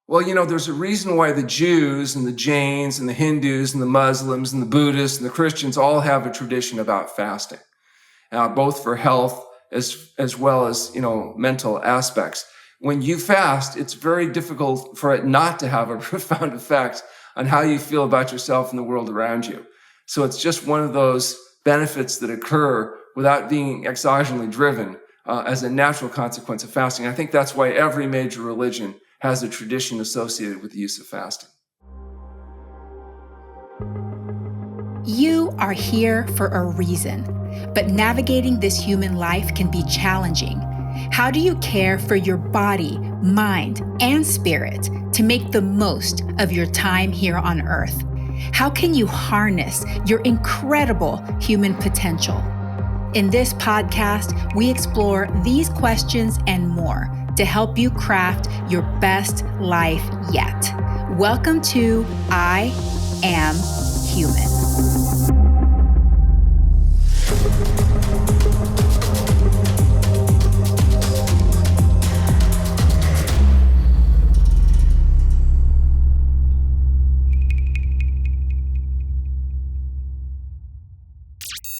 Well, there's a reason why the Jews and the Jains and the Hindus and the Muslims and the Buddhists and the Christians all have a tradition about fasting, both for health as well as, mental aspects. When you fast, it's very difficult for it not to have a profound effect on how you feel about yourself and the world around you. So it's just one of those benefits that occur without being exogenally driven as a natural consequence of fasting. I think that's why every major religion has a tradition associated with the use of fasting. You are here for a reason, but navigating this human life can be challenging. How do you care for your body, mind, and spirit to make the most of your time here on Earth? How can you harness your incredible human potential? In this podcast, we explore these questions and more to help you craft your best life yet. Welcome to I Am Human.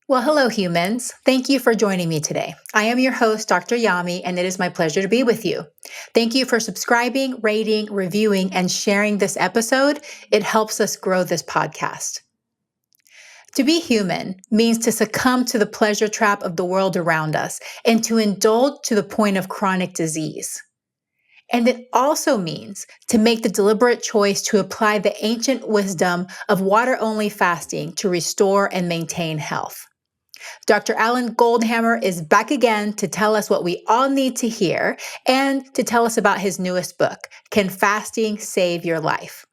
Well, hello, humans. Thank you for joining me today. I am your host, Dr. Yami, and it is my pleasure to be with you. Thank you for subscribing, rating, reviewing, and sharing this episode. It helps us grow this podcast. To be human means to succumb to the pleasure trap of the world around us and to indulge to the point of chronic disease. And it also means to make the deliberate choice to apply the ancient wisdom of water-only fasting to restore and maintain health. Dr. Alan Goldhamer is back again to tell us what we all need to hear and to tell us about his newest book, Can Fasting Save Your Life?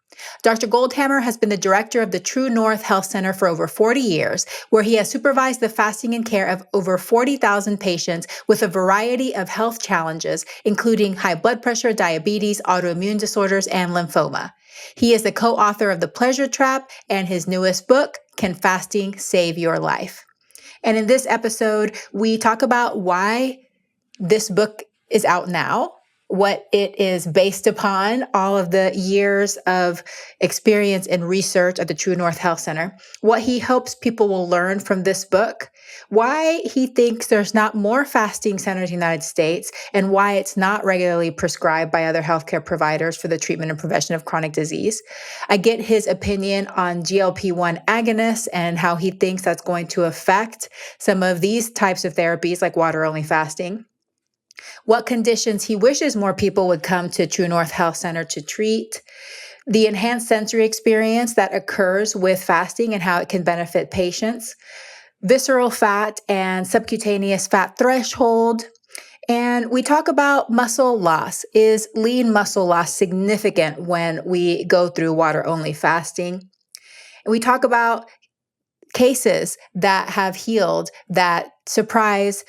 Dr. Goldhamer has been the director of the TrueNorth Health Center for over 40 years, where he has supervised the fasting and care of over 40,000 patients with a variety of health challenges, including high blood pressure, diabetes, autoimmune disorders, and lymphoma. He is the co-author of The Pleasure Trap and his newest book, Can Fasting Save Your Life? And in this episode, we talk about why this book is out now, what it is based upon, all of the years of experience and research at the TrueNorth Health Center, what he hopes people will learn from this book, why he thinks there's not more fasting centers in the United States, and why it's not regularly prescribed by other healthcare providers for the treatment and prevention of chronic disease. I get his opinion on GLP-1 agonists and how he thinks that's going to affect some of these types of therapies like water-only fasting. What conditions he wishes more people would come to TrueNorth Health Center to treat, the enhanced sensory experience that occurs with fasting and how it can benefit patients, visceral fat and subcutaneous fat threshold, and we talk about muscle loss. Is lean muscle loss significant when we go through water-only fasting? And we talk about cases that have healed that surprise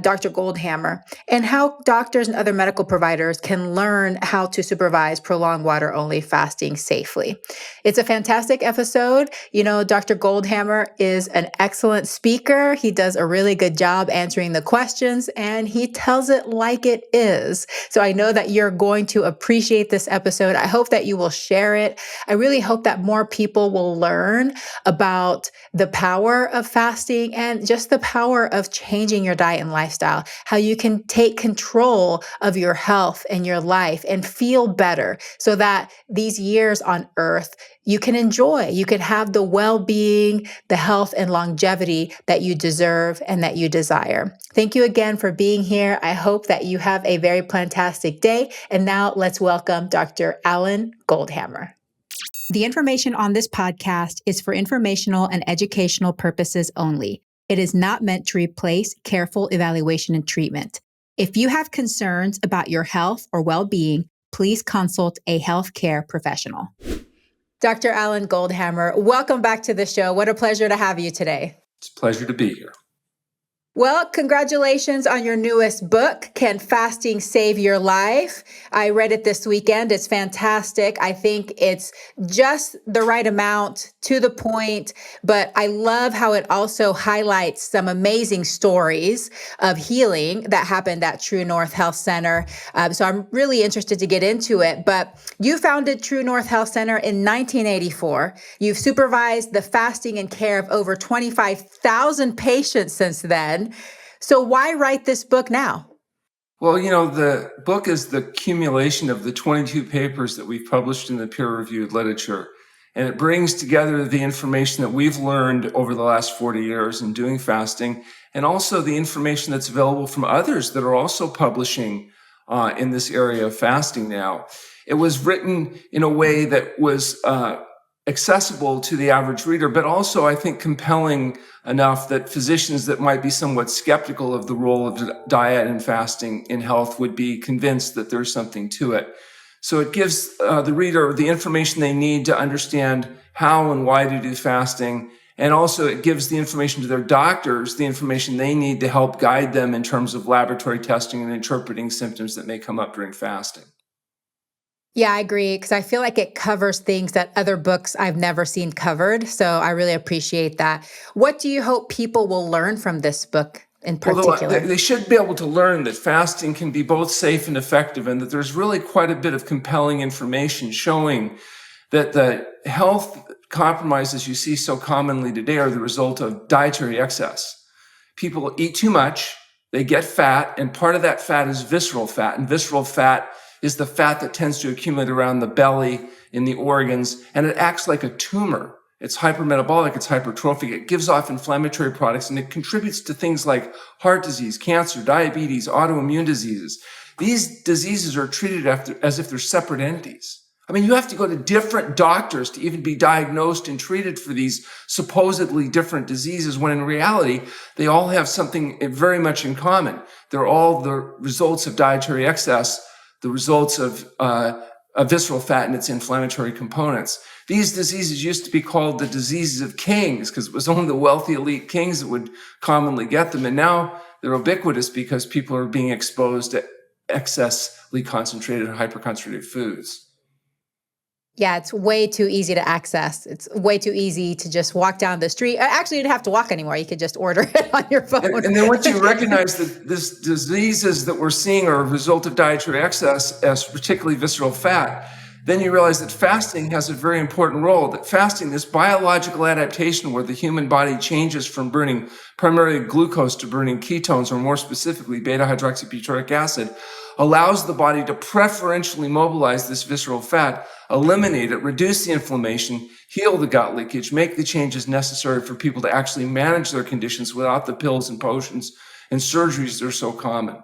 Dr. Goldhamer, and how doctors and other medical providers can learn how to supervise prolonged water-only fasting safely. It's a fantastic episode. Dr. Goldhamer is an excellent speaker. He does a really good job answering the questions, and he tells it like it is. So I know that you're going to appreciate this episode. I hope that you will share it. I really hope that more people will learn about the power of fasting and just the power of changing your diet and lifestyle, how you can take control of your health and your life and feel better so that these years on earth you can enjoy, you can have the well-being, the health and longevity that you deserve and that you desire. Thank you again for being here. I hope that you have a very fantastic day. And now let's welcome Dr. Alan Goldhamer. The information on this podcast is for informational and educational purposes only. It is not meant to replace careful evaluation and treatment. If you have concerns about your health or well-being, please consult a healthcare professional. Dr. Alan Goldhamer, welcome back to the show. What a pleasure to have you today. It's a pleasure to be here. Well, congratulations on your newest book, Can Fasting Save Your Life? I read it this weekend. It's fantastic. I think it's just the right amount, to the point, but I love how it also highlights some amazing stories of healing that happened at TrueNorth Health Center. So I'm really interested to get into it, but you founded TrueNorth Health Center in 1984. You've supervised the fasting and care of over 25,000 patients since then. So why write this book now? Well, the book is the accumulation of the 22 papers that we've published in the peer-reviewed literature. And it brings together the information that we've learned over the last 40 years in doing fasting, and also the information that's available from others that are also publishing in this area of fasting now. It was written in a way that was accessible to the average reader, but also, I think, compelling enough that physicians that might be somewhat skeptical of the role of diet and fasting in health would be convinced that there's something to it. So it gives the reader the information they need to understand how and why to do fasting. And also it gives the information to their doctors, the information they need to help guide them in terms of laboratory testing and interpreting symptoms that may come up during fasting. Yeah, I agree, because I feel like it covers things that other books I've never seen covered. So I really appreciate that. What do you hope people will learn from this book in particular? They should be able to learn that fasting can be both safe and effective, and that there's really quite a bit of compelling information showing that the health compromises you see so commonly today are the result of dietary excess. People eat too much, they get fat, and part of that fat is visceral fat. And visceral fat is the fat that tends to accumulate around the belly, in the organs, and it acts like a tumor. It's hypermetabolic, it's hypertrophic, it gives off inflammatory products, and it contributes to things like heart disease, cancer, diabetes, autoimmune diseases. These diseases are treated as if they're separate entities. I mean, you have to go to different doctors to even be diagnosed and treated for these supposedly different diseases, when in reality, they all have something very much in common. They're all the results of dietary excess, the results of visceral fat and its inflammatory components. These diseases used to be called the diseases of kings because it was only the wealthy elite kings that would commonly get them. And now they're ubiquitous because people are being exposed to excessively concentrated, hyperconcentrated foods. Yeah, it's way too easy to access. It's way too easy to just walk down the street. Actually, you didn't have to walk anymore. You could just order it on your phone. And then once you recognize that these diseases that we're seeing are a result of dietary excess, as particularly visceral fat, then you realize that fasting has a very important role. That fasting, this biological adaptation where the human body changes from burning primarily glucose to burning ketones, or more specifically beta-hydroxybutyric acid, allows the body to preferentially mobilize this visceral fat, eliminate it, reduce the inflammation, heal the gut leakage, make the changes necessary for people to actually manage their conditions without the pills and potions and surgeries that are so common.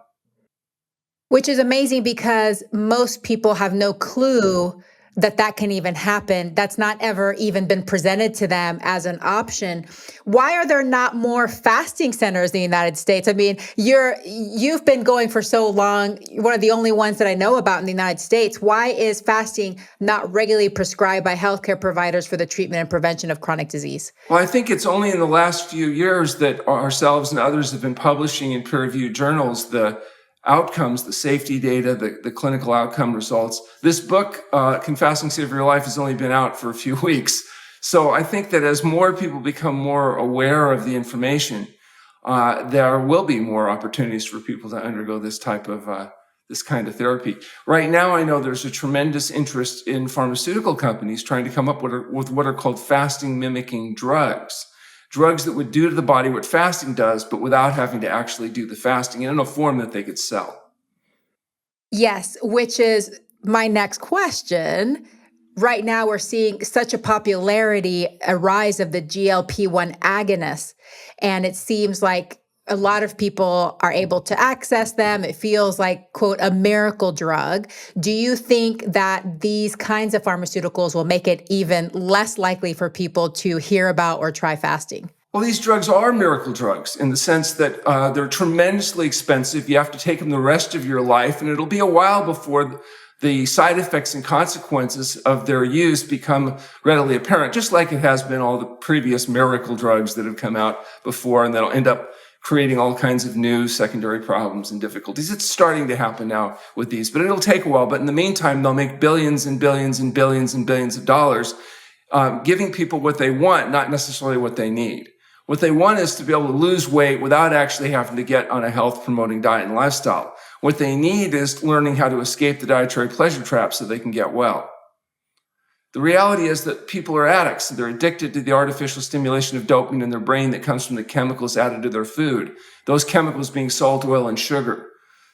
Which is amazing because most people have no clue that that can even happen. That's not ever even been presented to them as an option. Why are there not more fasting centers in the United States? I mean, you've been going for so long, one of the only ones that I know about in the United States. Why is fasting not regularly prescribed by healthcare providers for the treatment and prevention of chronic disease? Well, I think it's only in the last few years that ourselves and others have been publishing in peer-reviewed journals the outcomes, the safety data, the clinical outcome results. This book, Can Fasting Save Your Life, has only been out for a few weeks. So I think that as more people become more aware of the information, there will be more opportunities for people to undergo this type of this kind of therapy. Right now, I know there's a tremendous interest in pharmaceutical companies trying to come up with what are called fasting mimicking drugs. Drugs that would do to the body what fasting does, but without having to actually do the fasting, and in a form that they could sell. Yes, which is my next question. Right now, we're seeing such a popularity, a rise of the GLP-1 agonists, and it seems like a lot of people are able to access them. It feels like, quote, a miracle drug. Do you think that these kinds of pharmaceuticals will make it even less likely for people to hear about or try fasting? Well, these drugs are miracle drugs in the sense that they're tremendously expensive. You have to take them the rest of your life, and it'll be a while before the side effects and consequences of their use become readily apparent, just like it has been all the previous miracle drugs that have come out before and that'll end up creating all kinds of new secondary problems and difficulties. It's starting to happen now with these, but it'll take a while. But in the meantime, they'll make billions and billions and billions and billions of dollars, giving people what they want, not necessarily what they need. What they want is to be able to lose weight without actually having to get on a health-promoting diet and lifestyle. What they need is learning how to escape the dietary pleasure trap so they can get well. The reality is that people are addicts. They're addicted to the artificial stimulation of dopamine in their brain that comes from the chemicals added to their food. Those chemicals being salt, oil, and sugar.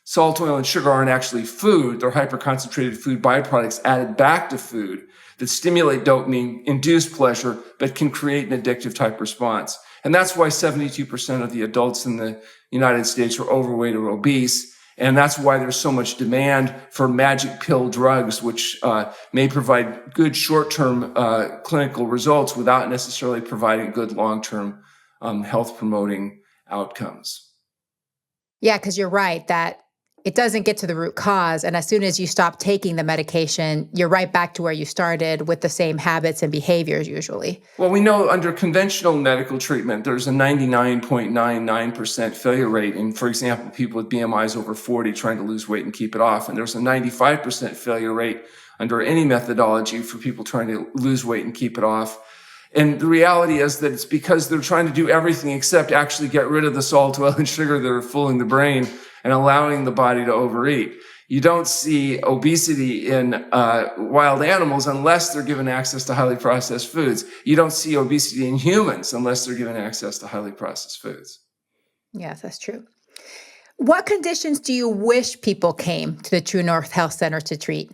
Salt, oil, and sugar aren't actually food. They're hyperconcentrated food byproducts added back to food that stimulate dopamine, induce pleasure, but can create an addictive type response. And that's why 72% of the adults in the United States are overweight or obese. And that's why there's so much demand for magic pill drugs, which may provide good short-term clinical results without necessarily providing good long-term health-promoting outcomes. Yeah, because you're right that it doesn't get to the root cause. And as soon as you stop taking the medication, you're right back to where you started with the same habits and behaviors usually. Well, we know under conventional medical treatment, there's a 99.99% failure rate in, for example, people with BMIs over 40 trying to lose weight and keep it off. And there's a 95% failure rate under any methodology for people trying to lose weight and keep it off. And the reality is that it's because they're trying to do everything except actually get rid of the salt, oil, and sugar that are fooling the brain and allowing the body to overeat. You don't see obesity in wild animals unless they're given access to highly processed foods. You don't see obesity in humans unless they're given access to highly processed foods. Yes, that's true. What conditions do you wish people came to the TrueNorth Health Center to treat?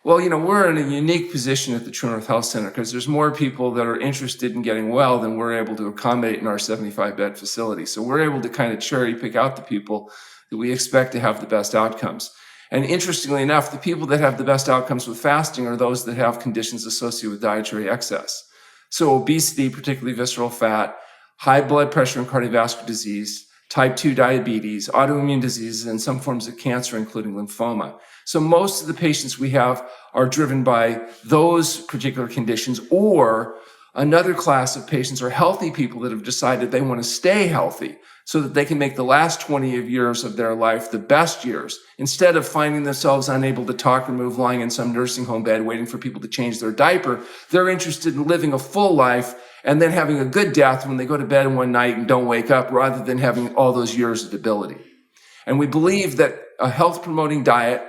Well, we're in a unique position at the TrueNorth Health Center because there's more people that are interested in getting well than we're able to accommodate in our 75-bed facility. So we're able to kind of cherry pick out the people that we expect to have the best outcomes. And interestingly enough, the people that have the best outcomes with fasting are those that have conditions associated with dietary excess. So obesity, particularly visceral fat, high blood pressure and cardiovascular disease, type 2 diabetes, autoimmune diseases, and some forms of cancer, including lymphoma. So most of the patients we have are driven by those particular conditions, or another class of patients are healthy people that have decided they want to stay healthy so that they can make the last 20 years of their life the best years. Instead of finding themselves unable to talk or move, lying in some nursing home bed waiting for people to change their diaper, they're interested in living a full life and then having a good death when they go to bed one night and don't wake up, rather than having all those years of debility. And we believe that a health-promoting diet,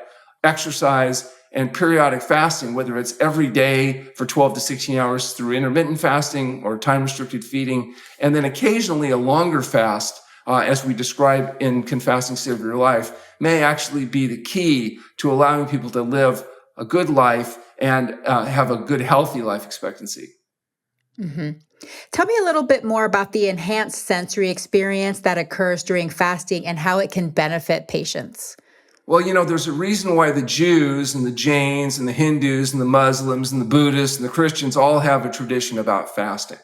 exercise, and periodic fasting, whether it's every day for 12 to 16 hours through intermittent fasting or time-restricted feeding, and then occasionally a longer fast, as we describe in Can Fasting Save Your Life, may actually be the key to allowing people to live a good life and have a good, healthy life expectancy. Mm-hmm. Tell me a little bit more about the enhanced sensory experience that occurs during fasting and how it can benefit patients. Well, there's a reason why the Jews and the Jains and the Hindus and the Muslims and the Buddhists and the Christians all have a tradition about fasting,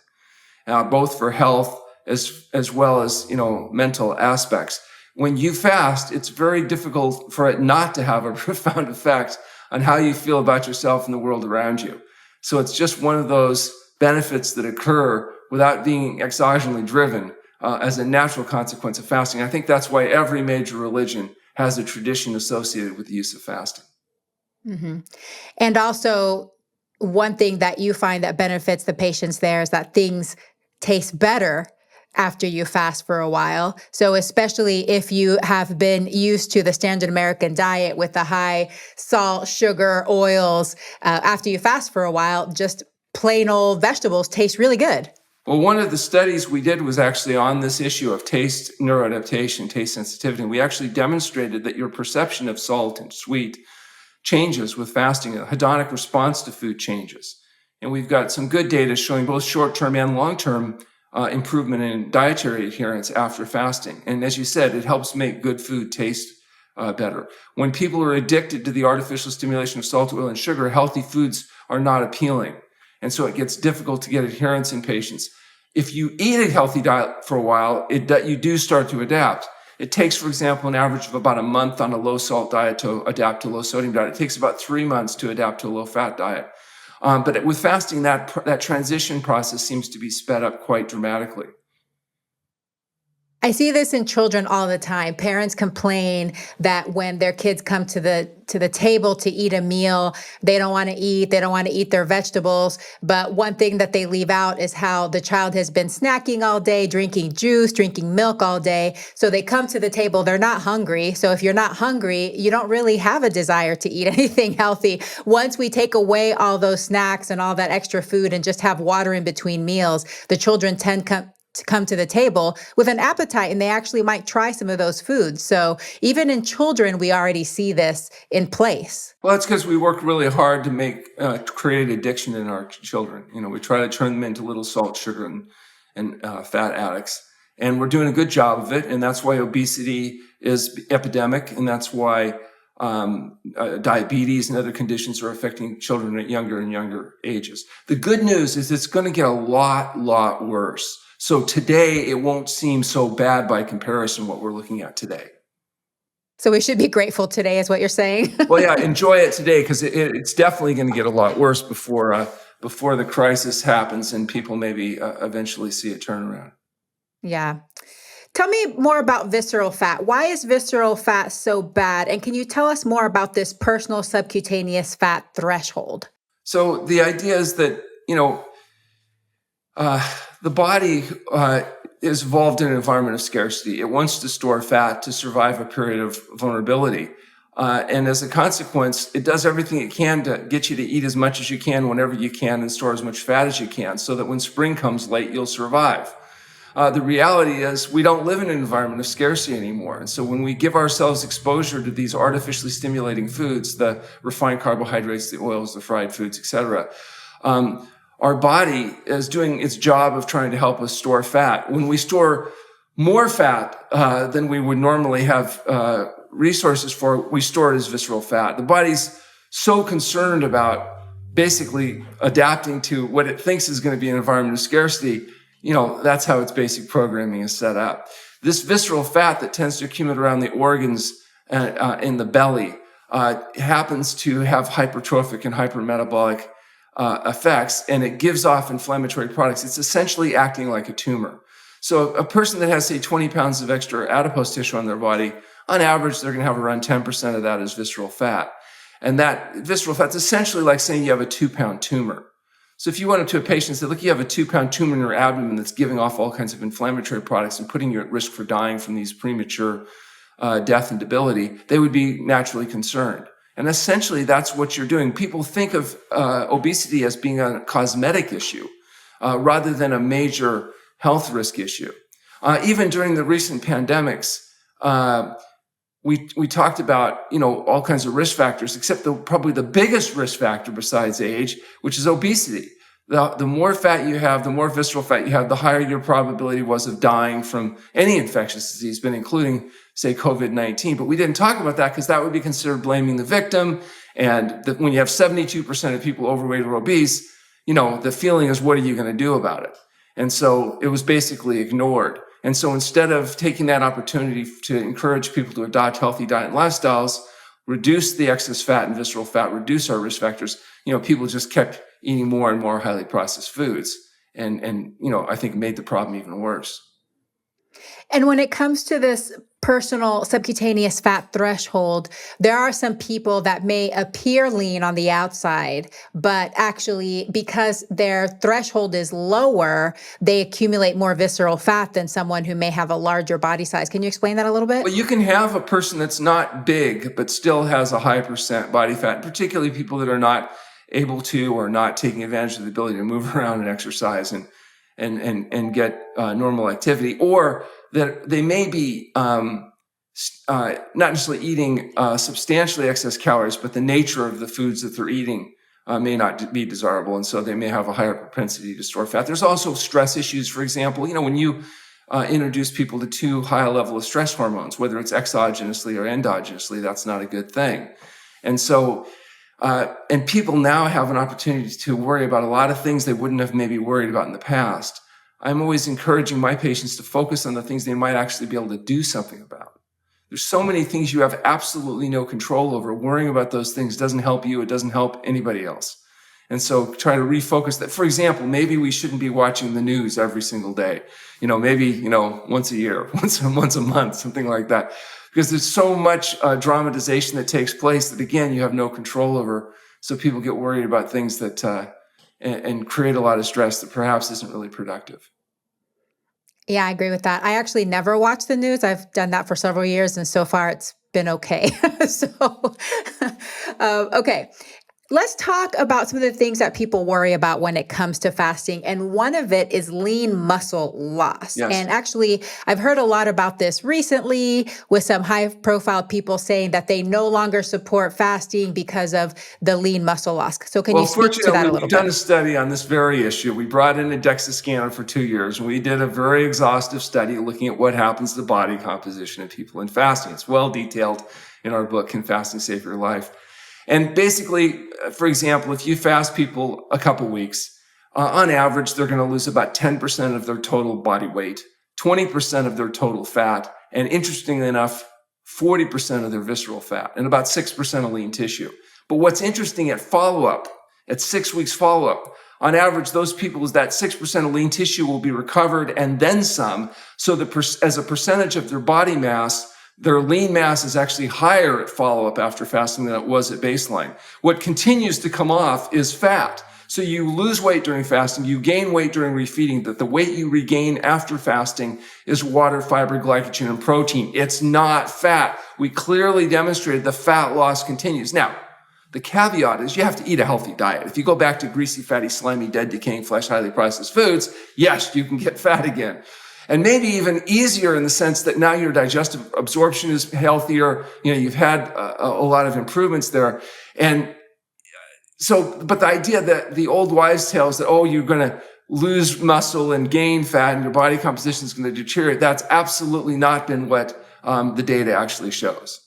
both for health as well as, mental aspects. When you fast, it's very difficult for it not to have a profound effect on how you feel about yourself and the world around you. So it's just one of those benefits that occur without being exogenally driven as a natural consequence of fasting. I think that's why every major religion has a tradition associated with the use of fasting. Mm-hmm. And also, one thing that you find that benefits the patients there is that things taste better after you fast for a while. So especially if you have been used to the standard American diet with the high salt, sugar, oils, after you fast for a while, just plain old vegetables taste really good. Well, one of the studies we did was actually on this issue of taste neuroadaptation, taste sensitivity. We actually demonstrated that your perception of salt and sweet changes with fasting. A hedonic response to food changes. And we've got some good data showing both short-term and long-term improvement in dietary adherence after fasting. And as you said, it helps make good food taste better. When people are addicted to the artificial stimulation of salt, oil, and sugar, healthy foods are not appealing. And so it gets difficult to get adherence in patients. If you eat a healthy diet for a while, you do start to adapt. It takes, for example, an average of about a month on a low-salt diet to adapt to a low-sodium diet. It takes about 3 months to adapt to a low-fat diet. But with fasting, that transition process seems to be sped up quite dramatically. I see this in children all the time. Parents complain that when their kids come to the table to eat a meal, they don't want to eat, they don't want to eat their vegetables. But one thing that they leave out is how the child has been snacking all day, drinking juice, drinking milk all day. So they come to the table, they're not hungry. So if you're not hungry, you don't really have a desire to eat anything healthy. Once we take away all those snacks and all that extra food and just have water in between meals, the children tend to come to the table with an appetite, and they actually might try some of those foods. So even in children, we already see this in place. Well, that's because we work really hard to to create addiction in our children. We try to turn them into little salt, sugar, and fat addicts. And we're doing a good job of it. And that's why obesity is epidemic. And that's why diabetes and other conditions are affecting children at younger and younger ages. The good news is it's going to get a lot worse. So today, it won't seem so bad by comparison what we're looking at today. So we should be grateful today is what you're saying? Well, yeah, enjoy it today because it's definitely going to get a lot worse before the crisis happens and people maybe eventually see a turnaround. Yeah. Tell me more about visceral fat. Why is visceral fat so bad? And can you tell us more about this personal subcutaneous fat threshold? So the idea is that, the body is evolved in an environment of scarcity. It wants to store fat to survive a period of vulnerability. And as a consequence, it does everything it can to get you to eat as much as you can whenever you can and store as much fat as you can so that when spring comes late, you'll survive. The reality is we don't live in an environment of scarcity anymore. And so when we give ourselves exposure to these artificially stimulating foods, the refined carbohydrates, the oils, the fried foods, etc., our body is doing its job of trying to help us store fat. When we store more fat than we would normally have resources for, we store it as visceral fat. The body's so concerned about basically adapting to what it thinks is going to be an environment of scarcity. That's how its basic programming is set up. This visceral fat that tends to accumulate around the organs in the belly happens to have hypertrophic and hypermetabolic effects, and it gives off inflammatory products. It's essentially acting like a tumor. So a person that has, say, 20 pounds of extra adipose tissue on their body, on average, they're going to have around 10% of that as visceral fat. And that visceral fat's essentially like saying you have a 2-pound tumor. So if you went up to a patient and said, look, you have a 2-pound tumor in your abdomen that's giving off all kinds of inflammatory products and putting you at risk for dying from these premature death and debility, they would be naturally concerned. And essentially, that's what you're doing. People think of obesity as being a cosmetic issue rather than a major health risk issue. Even during the recent pandemics, we talked about all kinds of risk factors, except probably the biggest risk factor besides age, which is obesity. The more fat you have, the more visceral fat you have, the higher your probability was of dying from any infectious disease, but including, say, COVID-19. But we didn't talk about that because that would be considered blaming the victim. And when you have 72% of people overweight or obese, the feeling is, what are you going to do about it? And so it was basically ignored. And so instead of taking that opportunity to encourage people to adopt healthy diet and lifestyles, reduce the excess fat and visceral fat, reduce our risk factors, people just kept eating more and more highly processed foods. And I think made the problem even worse. And when it comes to this personal subcutaneous fat threshold, there are some people that may appear lean on the outside, but actually, because their threshold is lower, they accumulate more visceral fat than someone who may have a larger body size. Can you explain that a little bit? Well, you can have a person that's not big, but still has a high percent body fat, particularly people that are not able to or not taking advantage of the ability to move around and exercise and get normal activity, or that they may be not necessarily eating substantially excess calories, but the nature of the foods that they're eating may not be desirable, and so they may have a higher propensity to store fat. There's also stress issues. For example, when you introduce people to too high a level of stress hormones, whether it's exogenously or endogenously, that's not a good thing. And so and people now have an opportunity to worry about a lot of things they wouldn't have maybe worried about in the past. I'm always encouraging my patients to focus on the things they might actually be able to do something about. There's so many things you have absolutely no control over. Worrying about those things doesn't help you. It doesn't help anybody else. And so try to refocus that. For example, maybe we shouldn't be watching the news every single day. Maybe, once a year, once a month, something like that. Because there's so much dramatization that takes place that, again, you have no control over. So people get worried about things that, and create a lot of stress that perhaps isn't really productive. Yeah, I agree with that. I actually never watch the news. I've done that for several years, and so far it's been okay. Okay. Let's talk about some of the things that people worry about when it comes to fasting. And one of it is lean muscle loss. Yes. And actually, I've heard a lot about this recently with some high profile people saying that they no longer support fasting because of the lean muscle loss. So can you speak to that a little We've done a bit? study on this very issue. We brought in a DEXA scanner for 2 years, and we did a very exhaustive study looking at what happens to body composition in people in fasting. It's well detailed in our book, Can Fasting Save Your Life? And basically, for example, if you fast people a couple weeks, on average, they're going to lose about 10% of their total body weight, 20% of their total fat, and interestingly enough, 40% of their visceral fat, and about 6% of lean tissue. But what's interesting at follow-up, at 6 weeks follow-up, on average, those people, that 6% of lean tissue will be recovered and then some. So as a percentage of their body mass, their lean mass is actually higher at follow-up after fasting than it was at baseline. What continues to come off is fat. So you lose weight during fasting, you gain weight during refeeding, that the weight you regain after fasting is water, fiber, glycogen, and protein. It's not fat. We clearly demonstrated the fat loss continues. Now, the caveat is you have to eat a healthy diet. If you go back to greasy, fatty, slimy, dead, decaying flesh, highly processed foods, yes, you can get fat again. And maybe even easier in the sense that now your digestive absorption is healthier. You've had a lot of improvements there. And so, but the idea that the old wives' tales that, you're going to lose muscle and gain fat and your body composition is going to deteriorate, that's absolutely not been what the data actually shows.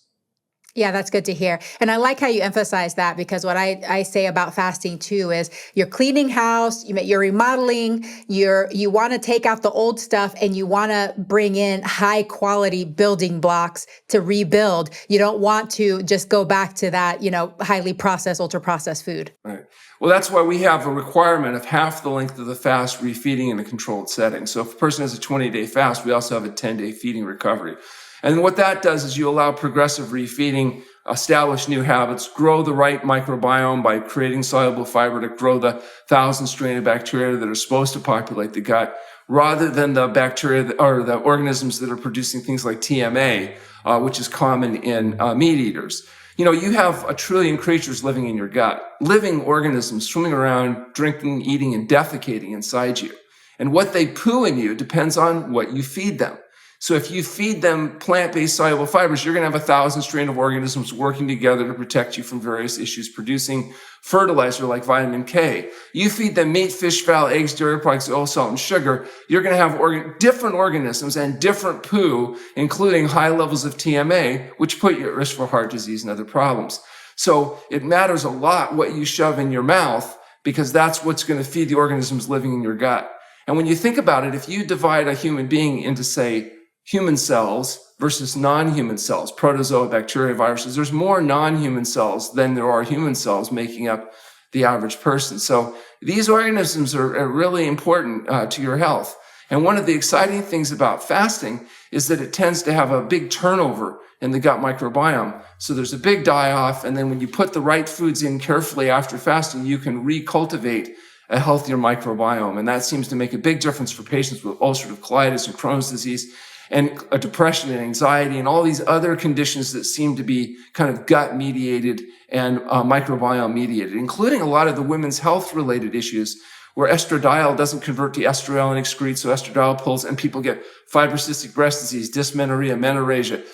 Yeah, that's good to hear. And I like how you emphasize that, because what I say about fasting too is you're cleaning house, you're remodeling, you want to take out the old stuff and you want to bring in high quality building blocks to rebuild. You don't want to just go back to that, highly processed, ultra processed food. Right. Well, that's why we have a requirement of half the length of the fast refeeding in a controlled setting. So if a person has a 20-day fast, we also have a 10-day feeding recovery. And what that does is you allow progressive refeeding, establish new habits, grow the right microbiome by creating soluble fiber to grow the 1,000 strain of bacteria that are supposed to populate the gut, rather than the bacteria or the organisms that are producing things like TMA, which is common in meat eaters. You have 1 trillion creatures living in your gut, living organisms swimming around, drinking, eating, and defecating inside you. And what they poo in you depends on what you feed them. So if you feed them plant-based soluble fibers, you're going to have 1,000 strain of organisms working together to protect you from various issues, producing fertilizer like vitamin K. You feed them meat, fish, fowl, eggs, dairy products, oil, salt, and sugar. You're going to have different organisms and different poo, including high levels of TMA, which put you at risk for heart disease and other problems. So it matters a lot what you shove in your mouth, because that's what's going to feed the organisms living in your gut. And when you think about it, if you divide a human being into, say, human cells versus non-human cells, protozoa, bacteria, viruses, there's more non-human cells than there are human cells making up the average person. So these organisms are really important to your health. And one of the exciting things about fasting is that it tends to have a big turnover in the gut microbiome. So there's a big die-off, and then when you put the right foods in carefully after fasting, you can recultivate a healthier microbiome. And that seems to make a big difference for patients with ulcerative colitis and Crohn's disease, and depression and anxiety and all these other conditions that seem to be kind of gut-mediated and microbiome-mediated, including a lot of the women's health-related issues where estradiol doesn't convert to estriol and excrete, so estradiol pulls, and people get fibrocystic breast disease, dysmenorrhea, menorrhagia,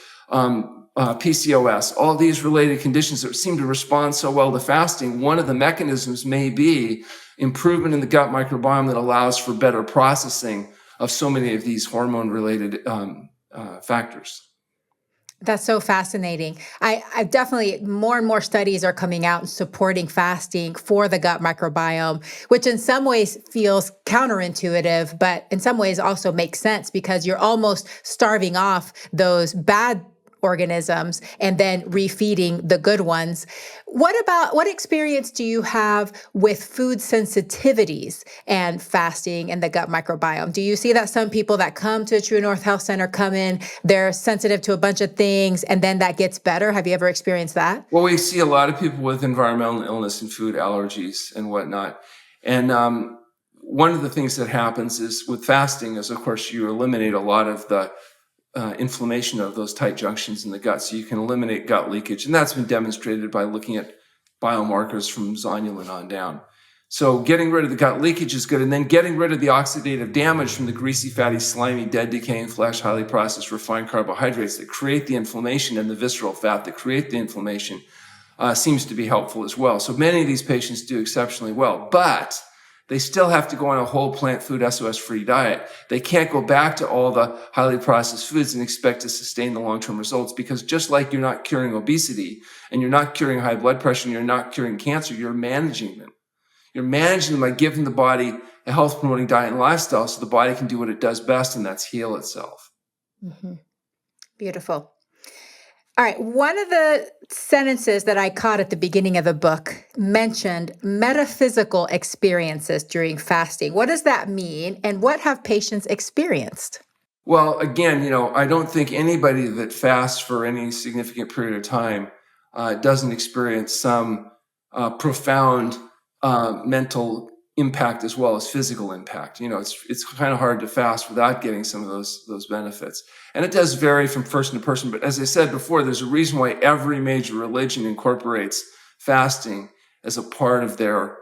PCOS, all these related conditions that seem to respond so well to fasting. One of the mechanisms may be improvement in the gut microbiome that allows for better processing of so many of these hormone-related factors. That's so fascinating. I definitely, more and more studies are coming out and supporting fasting for the gut microbiome, which in some ways feels counterintuitive, but in some ways also makes sense, because you're almost starving off those bad organisms and then refeeding the good ones. What experience do you have with food sensitivities and fasting and the gut microbiome? Do you see that some people that come to a TrueNorth Health Center come in, they're sensitive to a bunch of things and then that gets better? Have you ever experienced that? Well, we see a lot of people with environmental illness and food allergies and whatnot. And one of the things that happens is with fasting is, of course, you eliminate a lot of the inflammation of those tight junctions in the gut. So you can eliminate gut leakage. And that's been demonstrated by looking at biomarkers from zonulin on down. So getting rid of the gut leakage is good. And then getting rid of the oxidative damage from the greasy, fatty, slimy, dead, decaying flesh, highly processed, refined carbohydrates that create the inflammation and the visceral fat that create the inflammation seems to be helpful as well. So many of these patients do exceptionally well, but they still have to go on a whole plant food SOS-free diet. They can't go back to all the highly processed foods and expect to sustain the long-term results, because just like you're not curing obesity and you're not curing high blood pressure and you're not curing cancer, you're managing them. You're managing them by giving the body a health-promoting diet and lifestyle so the body can do what it does best, and that's heal itself. Mm-hmm. Beautiful. All right. One of the sentences that I caught at the beginning of the book mentioned metaphysical experiences during fasting. What does that mean, and what have patients experienced? Well, again, I don't think anybody that fasts for any significant period of time doesn't experience some profound mental impact as well as physical impact. It's kind of hard to fast without getting some of those benefits. And it does vary from person to person. But as I said before, there's a reason why every major religion incorporates fasting as a part of their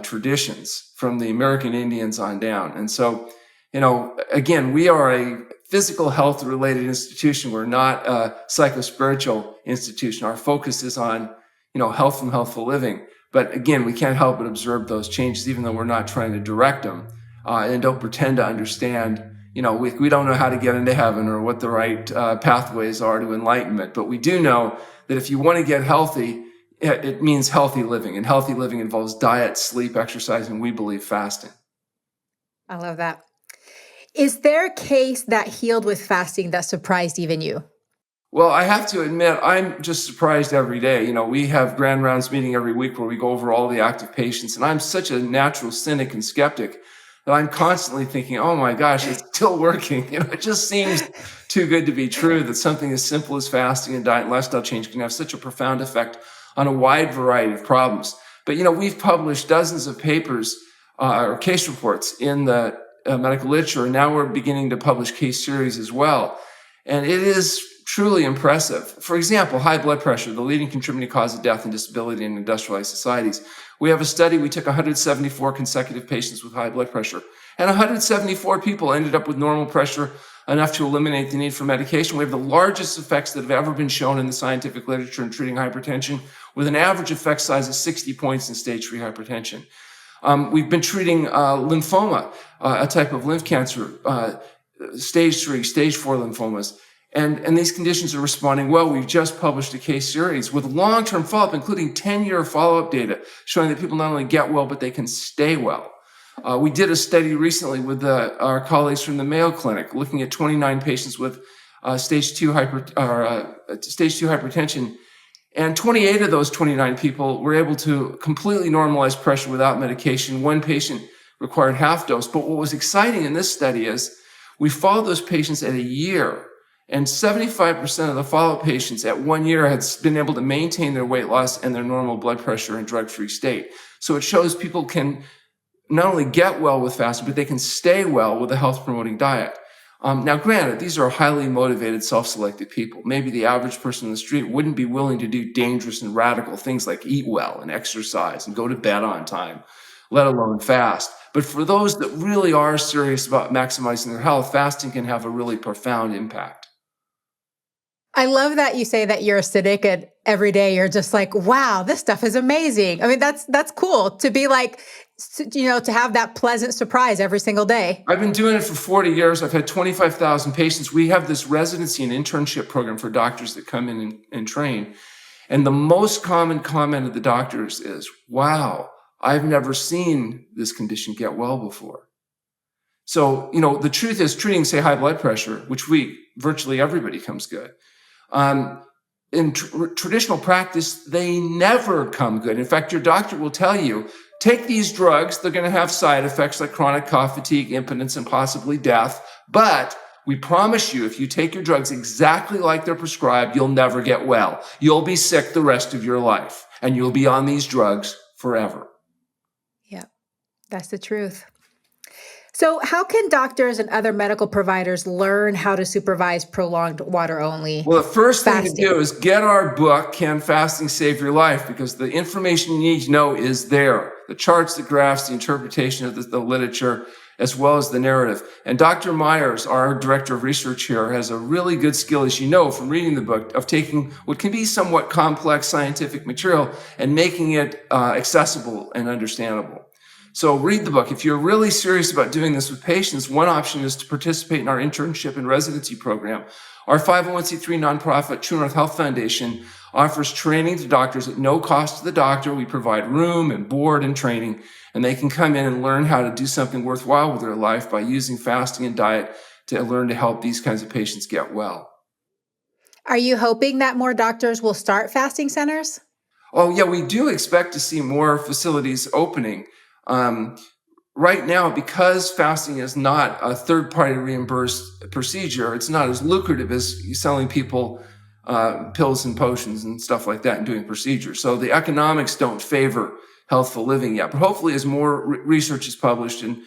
traditions, from the American Indians on down. And so, again, we are a physical health related institution. We're not a psychospiritual institution. Our focus is on, health and healthful living. But again, we can't help but observe those changes, even though we're not trying to direct them, and don't pretend to understand. We don't know how to get into heaven or what the right pathways are to enlightenment. But we do know that if you want to get healthy, it means healthy living. And healthy living involves diet, sleep, exercise, and we believe fasting. I love that. Is there a case that healed with fasting that surprised even you? Well, I have to admit, I'm just surprised every day. We have grand rounds meeting every week where we go over all the active patients. And I'm such a natural cynic and skeptic that I'm constantly thinking, oh my gosh, it's still working. It just seems too good to be true that something as simple as fasting and diet and lifestyle change can have such a profound effect on a wide variety of problems. But, we've published dozens of papers or case reports in the medical literature, and now we're beginning to publish case series as well. And it is truly impressive. For example, high blood pressure, the leading contributing cause of death and disability in industrialized societies. We have a study, we took 174 consecutive patients with high blood pressure, and 174 people ended up with normal pressure enough to eliminate the need for medication. We have the largest effects that have ever been shown in the scientific literature in treating hypertension, with an average effect size of 60 points in stage 3 hypertension. We've been treating lymphoma, a type of lymph cancer, stage 3, stage 4 lymphomas. And these conditions are responding well. We've just published a case series with long-term follow-up, including 10-year follow-up data, showing that people not only get well, but they can stay well. We did a study recently with our colleagues from the Mayo Clinic, looking at 29 patients with stage 2 hypertension. And 28 of those 29 people were able to completely normalize pressure without medication. One patient required half dose. But what was exciting in this study is we followed those patients at a year, and 75% of the follow-up patients at 1 year had been able to maintain their weight loss and their normal blood pressure and drug-free state. So it shows people can not only get well with fasting, but they can stay well with a health-promoting diet. Now, granted, these are highly motivated, self-selected people. Maybe the average person in the street wouldn't be willing to do dangerous and radical things like eat well and exercise and go to bed on time, let alone fast. But for those that really are serious about maximizing their health, fasting can have a really profound impact. I love that you say that you're a cynic and every day you're just like, wow, this stuff is amazing. I mean, that's cool to be like, to have that pleasant surprise every single day. I've been doing it for 40 years. I've had 25,000 patients. We have this residency and internship program for doctors that come in and train. And the most common comment of the doctors is, wow, I've never seen this condition get well before. So, the truth is treating, say, high blood pressure, which virtually everybody comes good. In traditional practice, they never come good. In fact, your doctor will tell you, take these drugs. They're going to have side effects like chronic cough, fatigue, impotence, and possibly death. But we promise you, if you take your drugs exactly like they're prescribed, you'll never get well. You'll be sick the rest of your life, and you'll be on these drugs forever. Yeah, that's the truth. So how can doctors and other medical providers learn how to supervise prolonged water-only Well, the first thing fasting? to do is get our book, Can Fasting Save Your Life? Because the information you need to know is there. The charts, the graphs, the interpretation of the literature, as well as the narrative. And Dr. Myers, our director of research here, has a really good skill, as you know from reading the book, of taking what can be somewhat complex scientific material and making it accessible and understandable. So read the book. If you're really serious about doing this with patients, one option is to participate in our internship and residency program. Our 501c3 nonprofit, TrueNorth Health Foundation, offers training to doctors at no cost to the doctor. We provide room and board and training, and they can come in and learn how to do something worthwhile with their life by using fasting and diet to learn to help these kinds of patients get well. Are you hoping that more doctors will start fasting centers? Oh, yeah, we do expect to see more facilities opening. Right now, because fasting is not a third-party reimbursed procedure, it's not as lucrative as selling people pills and potions and stuff like that and doing procedures. So the economics don't favor healthful living yet. But hopefully, as more research is published and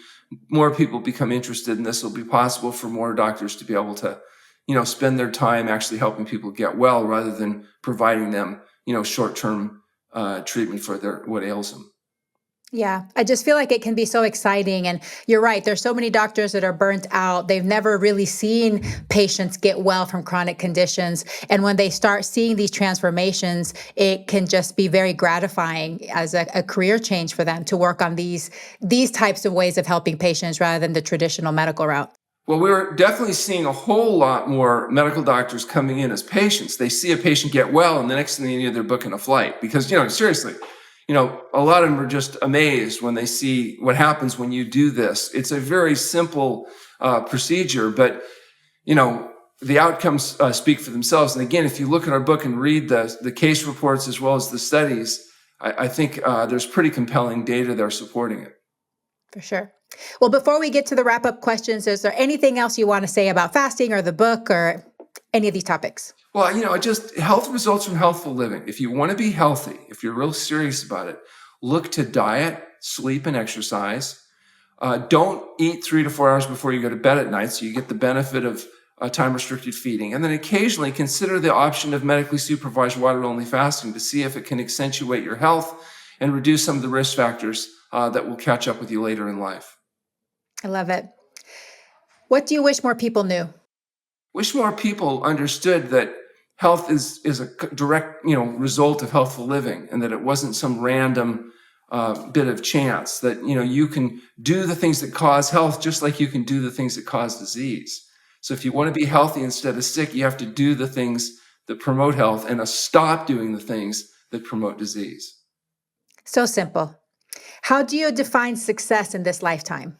more people become interested in this, it'll be possible for more doctors to be able to, spend their time actually helping people get well rather than providing them, short-term treatment for what ails them. Yeah, I just feel like it can be so exciting. And you're right. There's so many doctors that are burnt out. They've never really seen patients get well from chronic conditions. And when they start seeing these transformations, it can just be very gratifying as a career change for them to work on these types of ways of helping patients rather than the traditional medical route. Well, we're definitely seeing a whole lot more medical doctors coming in as patients. They see a patient get well, and the next thing they know, they're booking a flight. Because, seriously, a lot of them are just amazed when they see what happens when you do this. It's a very simple procedure, but, the outcomes speak for themselves. And again, if you look at our book and read the case reports as well as the studies, I think there's pretty compelling data there supporting it. For sure. Well, before we get to the wrap-up questions, is there anything else you want to say about fasting or the book or any of these topics? Well, just health results from healthful living. If you want to be healthy, if you're real serious about it, look to diet, sleep, and exercise. Don't eat 3 to 4 hours before you go to bed at night so you get the benefit of time-restricted feeding. And then occasionally consider the option of medically supervised water-only fasting to see if it can accentuate your health and reduce some of the risk factors that will catch up with you later in life. I love it. What do you wish more people knew? Wish more people understood that health is a direct, result of healthful living, and that it wasn't some random bit of chance. That you can do the things that cause health just like you can do the things that cause disease. So if you want to be healthy instead of sick, you have to do the things that promote health and stop doing the things that promote disease. So simple. How do you define success in this lifetime?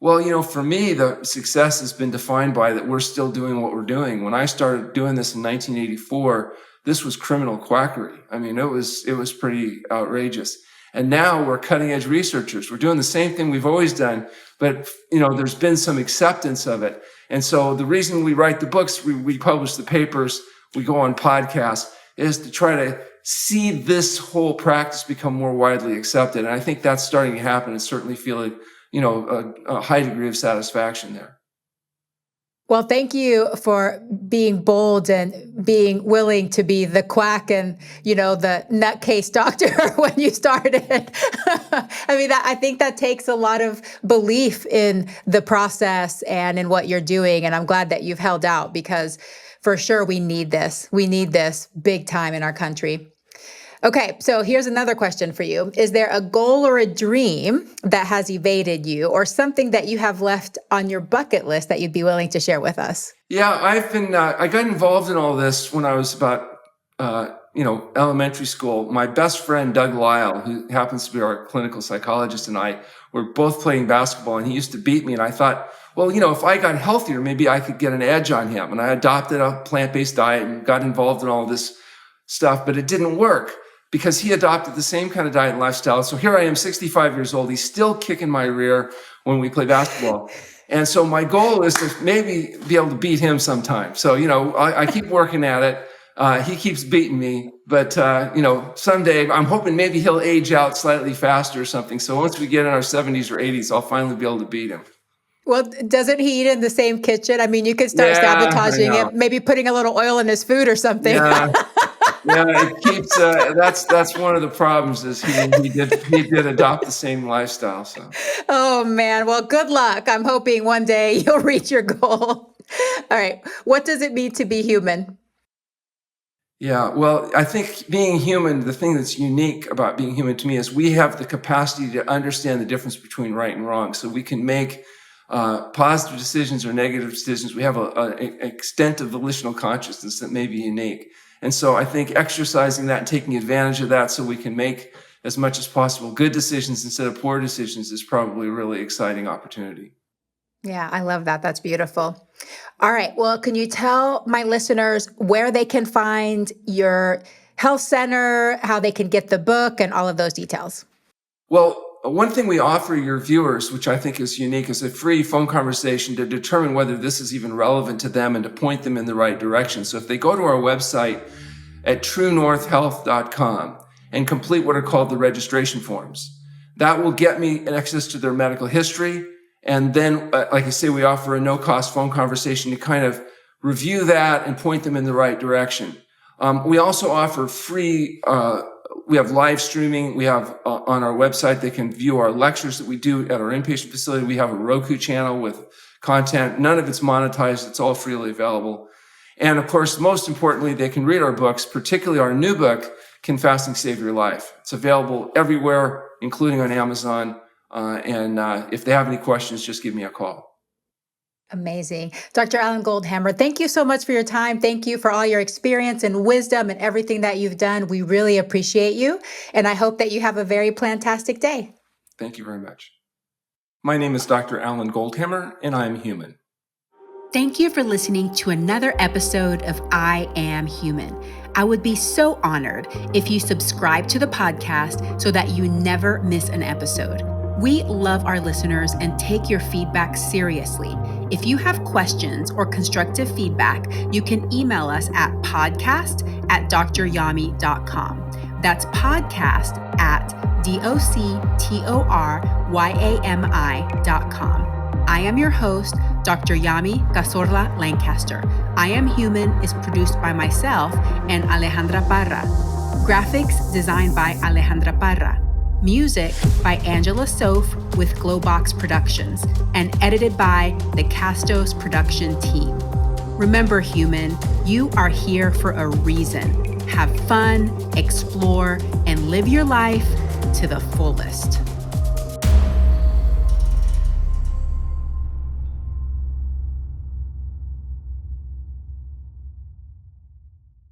Well, for me, the success has been defined by that we're still doing what we're doing. When I started doing this in 1984, this was criminal quackery. I mean, it was pretty outrageous. And now we're cutting edge researchers. We're doing the same thing we've always done, but there's been some acceptance of it. And so the reason we write the books, we publish the papers, we go on podcasts, is to try to see this whole practice become more widely accepted. And I think that's starting to happen, and certainly feeling a high degree of satisfaction there. Well, thank you for being bold and being willing to be the quack and, the nutcase doctor when you started. I think that takes a lot of belief in the process and in what you're doing. And I'm glad that you've held out because for sure we need this. We need this big time in our country. Okay, so here's another question for you. Is there a goal or a dream that has evaded you or something that you have left on your bucket list that you'd be willing to share with us? Yeah, I got involved in all this when I was about elementary school, my best friend, Doug Lyle, who happens to be our clinical psychologist, and I were both playing basketball, and he used to beat me. And I thought, well, if I got healthier, maybe I could get an edge on him. And I adopted a plant-based diet and got involved in all this stuff, but it didn't work because he adopted the same kind of diet and lifestyle. So here I am, 65 years old. He's still kicking my rear when we play basketball. And so my goal is to maybe be able to beat him sometime. So, I keep working at it. He keeps beating me, but, someday I'm hoping maybe he'll age out slightly faster or something. So once we get in our 70s or 80s, I'll finally be able to beat him. Well, doesn't he eat in the same kitchen? I mean, you could start sabotaging it, maybe putting a little oil in his food or something. Yeah, it keeps, that's one of the problems is he did adopt the same lifestyle. So. Oh man. Well, good luck. I'm hoping one day you'll reach your goal. All right. What does it mean to be human? Yeah, well, I think being human, the thing that's unique about being human to me is we have the capacity to understand the difference between right and wrong. So we can make positive decisions or negative decisions. We have an extent of volitional consciousness that may be unique. And so I think exercising that and taking advantage of that so we can make as much as possible good decisions instead of poor decisions is probably a really exciting opportunity. Yeah, I love that. That's beautiful. All right. Well, can you tell my listeners where they can find your health center, how they can get the book, and all of those details? Well, one thing we offer your viewers, which I think is unique, is a free phone conversation to determine whether this is even relevant to them and to point them in the right direction. So if they go to our website at TrueNorthHealth.com and complete what are called the registration forms, that will get me access to their medical history. And then, like I say, we offer a no-cost phone conversation to kind of review that and point them in the right direction. We also offer free, we have live streaming. We have on our website, they can view our lectures that we do at our inpatient facility. We have a Roku channel with content. None of it's monetized. It's all freely available. And of course, most importantly, they can read our books, particularly our new book, Can Fasting Save Your Life? It's available everywhere, including on Amazon. And if they have any questions, just give me a call. Amazing. Dr. Alan Goldhamer, thank you so much for your time. Thank you for all your experience and wisdom and everything that you've done. We really appreciate you. And I hope that you have a very plantastic day. Thank you very much. My name is Dr. Alan Goldhamer, and I am human. Thank you for listening to another episode of I Am Human. I would be so honored if you subscribe to the podcast so that you never miss an episode. We love our listeners and take your feedback seriously. If you have questions or constructive feedback, you can email us at podcast@dryami.com. That's podcast@doctoryami.com. I am your host, Dr. Yami Cazorla-Lancaster. I Am Human is produced by myself and Alejandra Parra. Graphics designed by Alejandra Parra. Music by Angela Soph with Glowbox Productions and edited by the Castos production team. Remember, human, you are here for a reason. Have fun, explore, and live your life to the fullest.